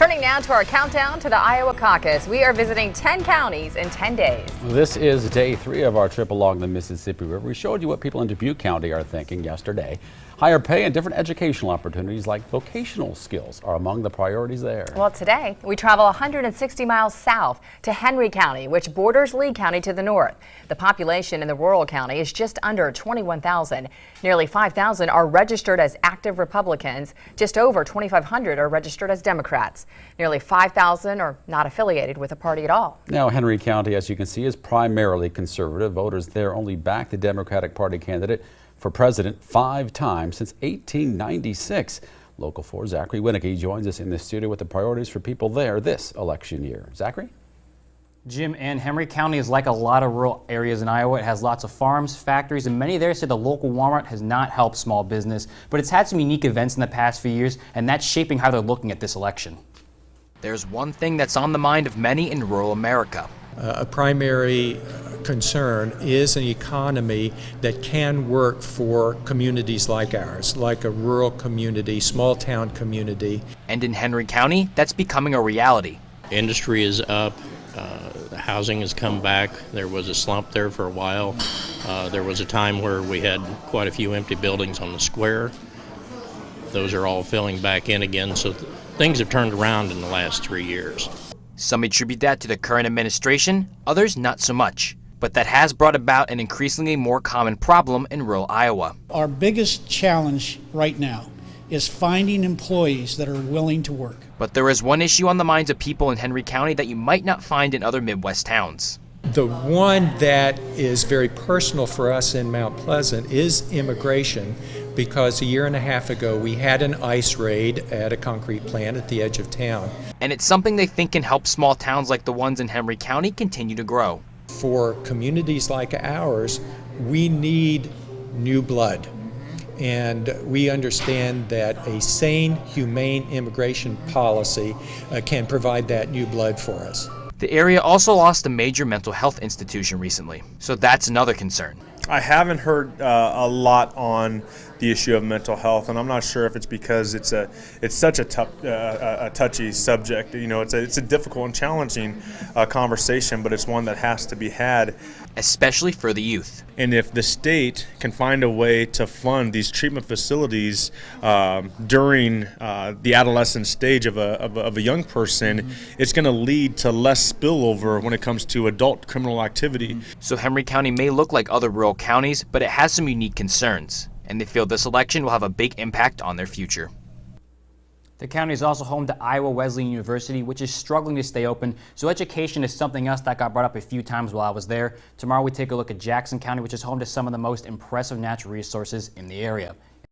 Turning now to our countdown to the Iowa caucus. We are visiting 10 counties in 10 days. This is day 3 of our trip along the Mississippi River. We showed you what people in Dubuque County are thinking yesterday. Higher pay and different educational opportunities like vocational skills are among the priorities there. Well, today we travel 160 miles south to Henry County, which borders Lee County to the north. The population in the rural county is just under 21,000. Nearly 5,000 are registered as active Republicans. Just over 2,500 are registered as Democrats. Nearly 5,000 are not affiliated with a party at all. Now, Henry County, as you can see, is primarily conservative. Voters there only back the Democratic Party candidate for president 5 times since 1896. Local 4 Zachary Winneke joins us in the studio with the priorities for people there this election year. Zachary? Jim, and Henry County is like a lot of rural areas in Iowa. It has lots of farms, factories, and many there say the local Walmart has not helped small business, but it's had some unique events in the past few years, and that's shaping how they're looking at this election. There's one thing that's on the mind of many in rural America. A primary concern is an economy that can work for communities like ours, like a rural community, small town community. And in Henry County, that's becoming a reality. Industry is up. Housing has come back. There was a slump there for a while. There was a time where we had quite a few empty buildings on the square. Those are all filling back in again, so things have turned around in the last 3 years. Some attribute that to the current administration, others not so much. But that has brought about an increasingly more common problem in rural Iowa. Our biggest challenge right now is finding employees that are willing to work. But there is one issue on the minds of people in Henry County that you might not find in other Midwest towns. The one that is very personal for us in Mount Pleasant is immigration, because a year and a half ago we had an ICE raid at a concrete plant at the edge of town. And it's something they think can help small towns like the ones in Henry County continue to grow. For communities like ours, we need new blood. And we understand that a sane, humane immigration policy can provide that new blood for us. The area also lost a major mental health institution recently, so that's another concern. I haven't heard a lot on the issue of mental health, and I'm not sure if it's because it's such a touchy subject. You know, it's a difficult and challenging conversation, but it's one that has to be had, especially for the youth. And if the state can find a way to fund these treatment facilities during the adolescent stage of a young person, it's going to lead to less spillover when it comes to adult criminal activity. So Henry County may look like other rural counties, but it has some unique concerns, and they feel this election will have a big impact on their future. The county is also home to Iowa Wesleyan University, which is struggling to stay open, so education is something else that got brought up a few times while I was there. Tomorrow we take a look at Jackson County, which is home to some of the most impressive natural resources in the area.